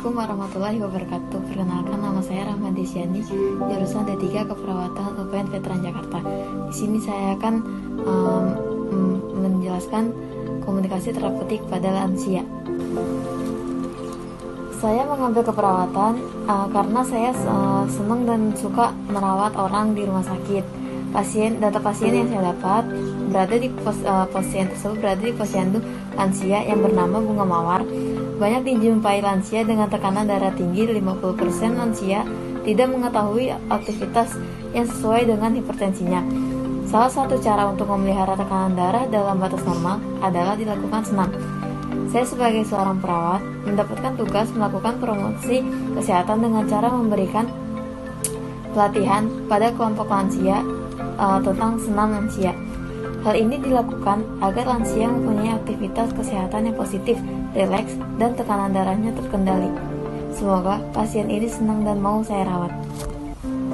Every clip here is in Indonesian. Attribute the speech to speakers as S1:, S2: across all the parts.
S1: Assalamualaikum warahmatullahi wabarakatuh. Perkenalkan, nama saya Rahmadi Syani, jurusan D3 Keperawatan UPN Veteran Jakarta. Di sini saya akan menjelaskan komunikasi terapeutik pada lansia. Saya mengambil keperawatan karena saya senang dan suka merawat orang di rumah sakit. Data pasien yang saya dapat berada di pasien tersebut berada di posyandu lansia yang bernama Bunga Mawar. Banyak dijumpai lansia dengan tekanan darah tinggi. 50% lansia tidak mengetahui aktivitas yang sesuai dengan hipertensinya. Salah satu cara untuk memelihara tekanan darah dalam batas normal adalah dilakukan senam. Saya sebagai seorang perawat mendapatkan tugas melakukan promosi kesehatan dengan cara memberikan pelatihan pada kelompok lansia tentang senam lansia. Hal ini dilakukan agar lansia mempunyai aktivitas kesehatan yang positif, rileks, dan tekanan darahnya terkendali. Semoga pasien ini senang dan mau saya rawat.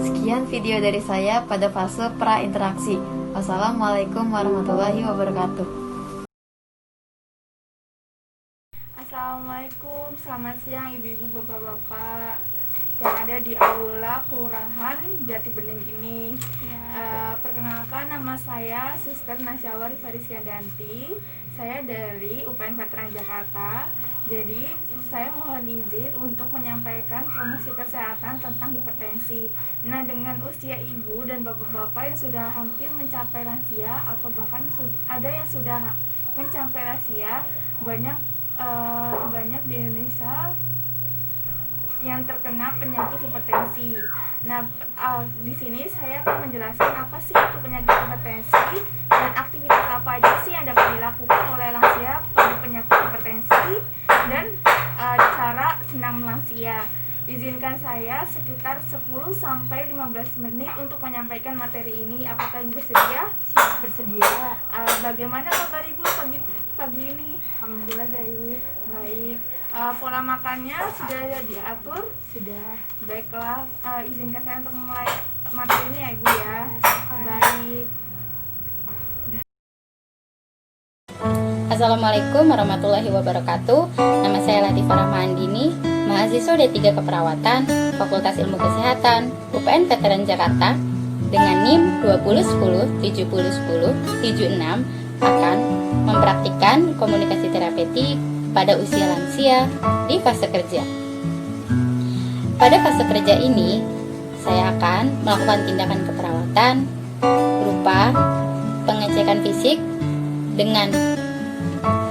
S1: Sekian video dari saya pada fase pra-interaksi. Wassalamualaikum warahmatullahi wabarakatuh.
S2: Assalamualaikum, selamat siang ibu-ibu, bapak-bapak yang ada di aula kelurahan Jati Bening ini. Perkenalkan, nama saya Suster Nasyawar Fariskiandanti. Saya dari UPN Veteran Jakarta. Jadi saya mohon izin untuk menyampaikan promosi kesehatan tentang hipertensi. Nah, dengan usia ibu dan bapak-bapak yang sudah hampir mencapai lansia atau bahkan ada yang sudah mencapai lansia, banyak di Indonesia yang terkena penyakit hipertensi. Nah, di sini saya akan menjelaskan apa sih itu penyakit hipertensi dan aktivitas apa aja sih yang dapat dilakukan oleh lansia pada penyakit hipertensi dan cara senam lansia. Izinkan saya sekitar 10-15 menit untuk menyampaikan materi ini. Apakah Ibu bersedia?
S3: Siap, bersedia.
S2: Bagaimana kabar Ibu pagi ini?
S3: Alhamdulillah baik.
S2: Baik. Pola makannya sudah diatur?
S3: Sudah.
S2: Baiklah, izinkan saya untuk memulai materi ini ya Ibu ya. Baik.
S4: Assalamualaikum warahmatullahi wabarakatuh. Nama saya Latifah Rahmandini, mahasiswa D3 Keperawatan, Fakultas Ilmu Kesehatan, UPN Veteran Jakarta, dengan NIM 2010-7010-76 akan mempraktikkan komunikasi terapeutik pada usia lansia di fase kerja. Pada fase kerja ini, saya akan melakukan tindakan keperawatan berupa pengecekan fisik dengan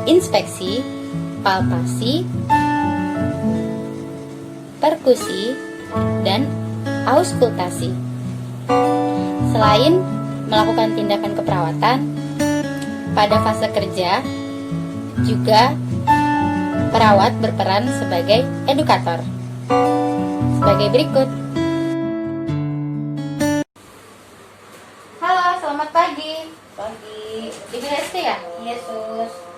S4: inspeksi, palpasi, perkusi, dan auskultasi. Selain melakukan tindakan keperawatan, pada fase kerja juga perawat berperan sebagai edukator. Sebagai berikut. Halo, selamat pagi.
S3: Pagi.
S4: Ibu Hesti ya?
S3: Iya, Sus.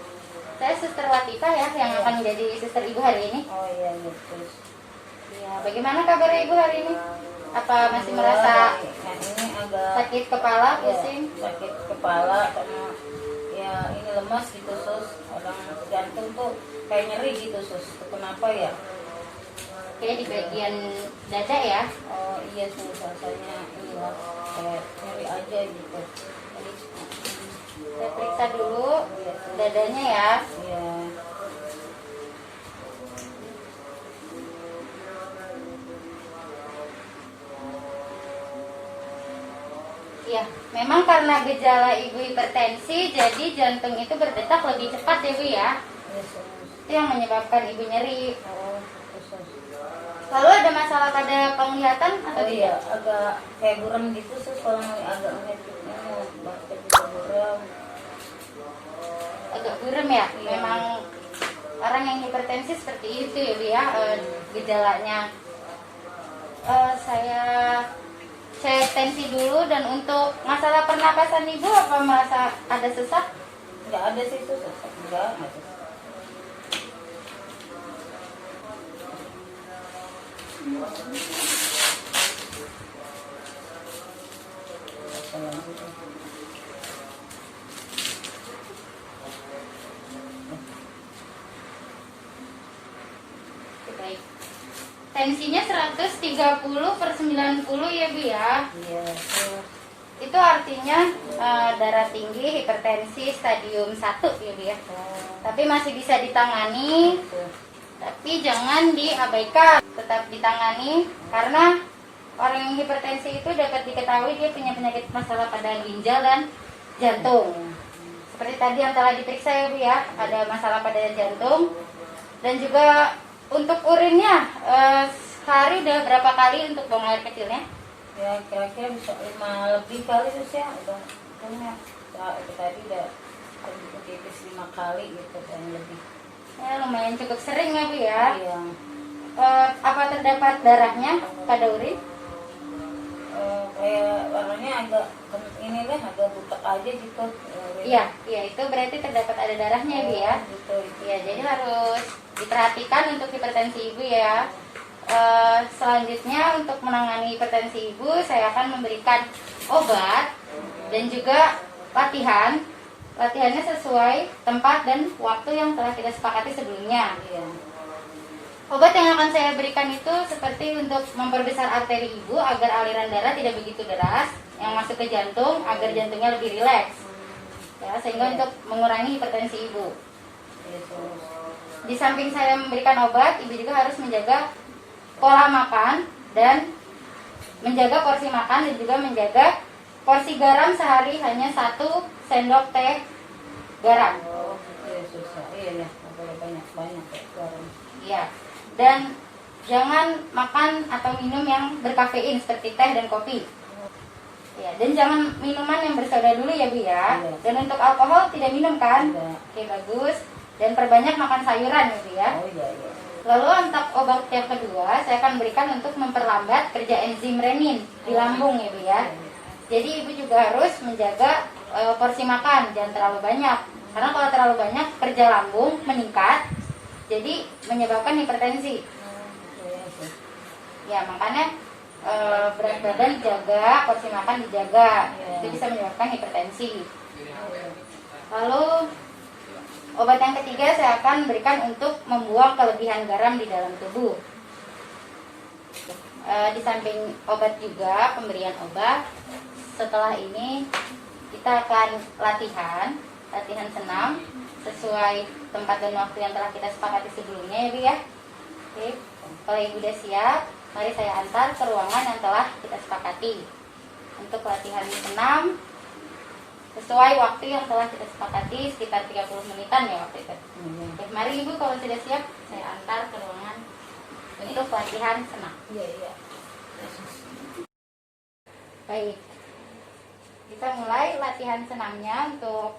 S4: Saya Suster Latifah ya, yang akan menjadi suster Ibu hari ini.
S3: Oh iya, Sus.
S4: Ya, bagaimana kabarnya Ibu hari ini? Apa masih merasa
S3: ini agak
S4: sakit kepala, pusing?
S3: sakit kepala karena ya ini lemas gitu, Sus. Orang jantung tuh kayak nyeri gitu, Sus. Itu kenapa ya?
S4: Kayak di bagian dada ya?
S3: Oh iya, Sus. Rasanya inilah kayak nyeri aja gitu.
S4: Saya periksa dulu dadanya ya.
S3: Iya.
S4: Ya, memang karena gejala Ibu hipertensi, jadi jantung itu berdetak lebih cepat ya Bu ya.
S3: Iya, Sus.
S4: Itu yang menyebabkan Ibu nyeri.
S3: Oh, Sus.
S4: Lalu ada masalah pada penglihatan atau
S3: Oh
S4: tidak?
S3: iya, agak kayak buram gitu, Sus. Kalau agak ngeliat basket juga buram.
S4: Agak buram ya?
S3: Iya.
S4: Memang orang yang hipertensi seperti itu ya Bu ya, gejalanya. Saya cek tensi dulu. Dan untuk masalah pernapasan Ibu, apa merasa ada sesak?
S3: Nggak ada sih, Sus. Enggak ada.
S4: Baik. hipertensinya 130/90 ya Bu ya.
S3: Iya, sus.
S4: Itu artinya darah tinggi, hipertensi stadium 1 ya Bu ya. Tapi masih bisa ditangani,
S3: Tuh.
S4: tapi jangan diabaikan, tetap ditangani karena orang yang hipertensi itu dapat diketahui dia punya penyakit masalah pada ginjal dan jantung. Seperti tadi yang telah diperiksa ya Bu ya, ada masalah pada jantung. Dan juga untuk urinnya, sehari udah berapa kali untuk buang air kecilnya?
S3: Ya kira-kira bisa 5 lebih kali terus ya, udah punya. Tadi udah tipis 5 kali gitu dan lebih.
S4: Ya, lumayan cukup sering ya Bu ya.
S3: Iya.
S4: Apa terdapat darahnya pada urin?
S3: Kayak warnanya agak ini deh, agak butek aja gitu.
S4: Iya, itu berarti terdapat ada darahnya ya Bu ya.
S3: Gitu.
S4: Iya, jadi harus diperhatikan untuk hipertensi Ibu ya. Selanjutnya untuk menangani hipertensi Ibu, saya akan memberikan obat dan juga latihan. Latihannya sesuai tempat dan waktu yang telah kita sepakati sebelumnya.
S3: Iya.
S4: Obat yang akan saya berikan itu seperti untuk memperbesar arteri Ibu agar aliran darah tidak begitu deras yang masuk ke jantung agar jantungnya lebih rileks. Ya, sehingga untuk mengurangi hipertensi Ibu.
S3: Iya, sus.
S4: Di samping saya memberikan obat, Ibu juga harus menjaga pola makan dan menjaga porsi makan dan juga menjaga porsi garam sehari hanya 1 sendok teh garam.
S3: Oh, iya susah. Iya ya, nggak boleh banyak-banyak ya garam.
S4: Iya. Dan jangan makan atau minum yang berkafein seperti teh dan kopi. Ya, dan jangan minuman yang bersoda dulu ya Bu ya.
S3: Iya.
S4: Dan untuk alkohol tidak minum kan?
S3: Tidak.
S4: Oke, bagus. Dan perbanyak makan sayuran ya Bu ya.
S3: Oh iya iya.
S4: Lalu untuk obat yang kedua, saya akan berikan untuk memperlambat kerja enzim renin di lambung ya Bu ya. Jadi Ibu juga harus menjaga porsi makan, jangan terlalu banyak. Karena kalau terlalu banyak, kerja lambung meningkat, jadi menyebabkan hipertensi.
S3: Iya sih.
S4: Ya, makanya berat badan dijaga, porsi makan dijaga.
S3: Iya.
S4: Itu bisa menyebabkan hipertensi. Lalu obat yang ketiga saya akan berikan untuk membuang kelebihan garam di dalam tubuh. Di samping obat juga, pemberian obat. Setelah ini kita akan latihan senam sesuai tempat dan waktu yang telah kita sepakati sebelumnya ya Bu ya. Oke, kalau Ibu udah siap, mari saya antar ke ruangan yang telah kita sepakati untuk latihan senam sesuai waktu yang telah kita sepakati sekitar 30 menitan ya waktu itu. Oke, mari Ibu kalau sudah siap, saya antar ke ruangan untuk latihan senam.
S3: Iya iya.
S4: Baik, kita mulai latihan senamnya untuk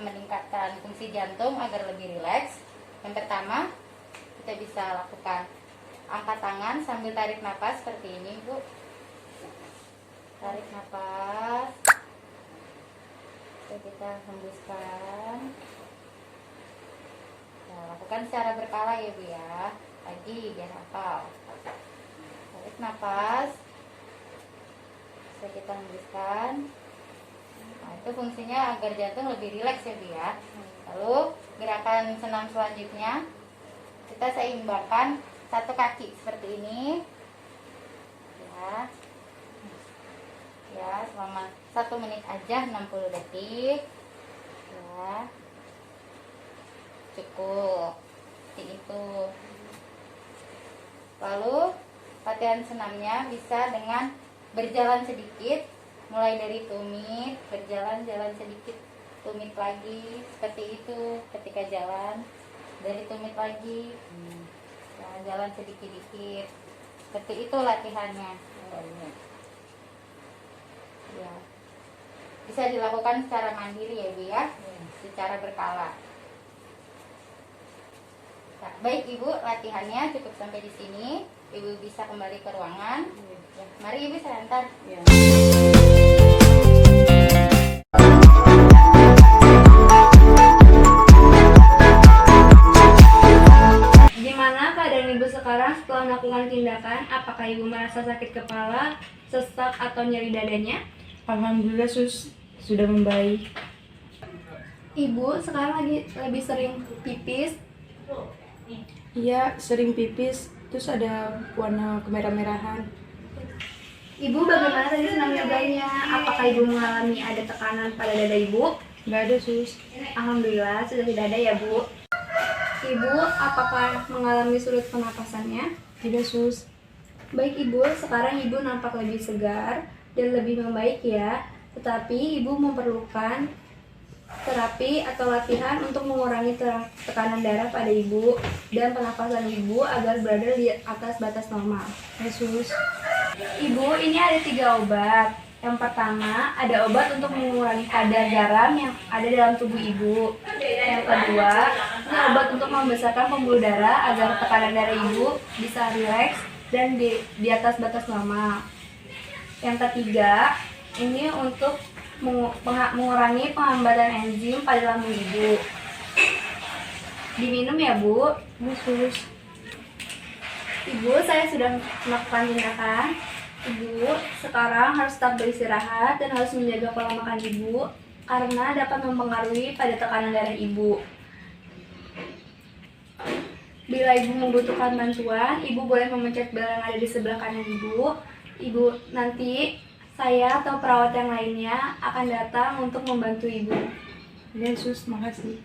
S4: meningkatkan fungsi jantung agar lebih rileks. Yang pertama, kita bisa lakukan angkat tangan sambil tarik nafas seperti ini Bu. Tarik nafas, kita hembuskan. Nah, lakukan secara berkala ya Bu ya, lagi biar hafal. Tarik nafas, kita hembuskan. Nah, itu fungsinya agar jantung lebih rileks ya Bu ya. Lalu gerakan senam selanjutnya, kita seimbangkan satu kaki seperti ini. Ya, selama 1 menit aja, 60 detik. Ya, cukup. Seperti itu. Lalu latihan senamnya bisa dengan berjalan sedikit, mulai dari tumit, berjalan-jalan sedikit, tumit lagi, seperti itu. Ketika jalan, dari tumit lagi, jalan sedikit-dikit, seperti itu latihannya. Ya, bisa dilakukan secara mandiri ya Bu ya, secara berkala. Nah, baik Ibu, latihannya cukup sampai di sini. Ibu bisa kembali ke ruangan. Ya, mari Ibu saya antar.
S3: Iya.
S2: Gimana keadaan Ibu sekarang setelah melakukan tindakan? Apakah Ibu merasa sakit kepala, sesak, atau nyeri dadanya?
S5: Alhamdulillah sus, sudah membaik.
S2: Ibu sekarang lagi lebih sering pipis.
S5: Iya, sering pipis terus ada warna kemerah-merahan.
S6: Ibu bagaimana tadi senam yoganya? Apakah ibu mengalami ada tekanan pada dada ibu?
S5: Nggak ada sus.
S6: Alhamdulillah sudah tidak ada ya bu. Ibu apakah mengalami sulit pernapasannya?
S5: Tidak sus.
S6: Baik ibu, sekarang ibu nampak lebih segar dan lebih membaik ya. Tetapi ibu memerlukan terapi atau latihan untuk mengurangi tekanan darah pada ibu dan pernapasan ibu agar berada di atas batas normal.
S5: Ya sus.
S6: Ibu, ini ada 3 obat. Yang pertama, ada obat untuk mengurangi kadar garam yang ada dalam tubuh ibu. Yang kedua, ini obat untuk membesarkan pembuluh darah agar tekanan darah ibu bisa rileks dan di atas batas normal. Yang ketiga, ini untuk mengurangi penghambatan enzim pada lambung ibu. Diminum ya bu.
S5: Ya sus.
S6: Ibu, saya sudah melakukan tindakan. Ibu sekarang harus tetap beristirahat dan harus menjaga pola makan ibu karena dapat mempengaruhi pada tekanan darah ibu. Bila ibu membutuhkan bantuan, ibu boleh memencet bel yang ada di sebelah kanan ibu. Ibu, nanti saya atau perawat yang lainnya akan datang untuk membantu ibu.
S5: Ya sus, makasih.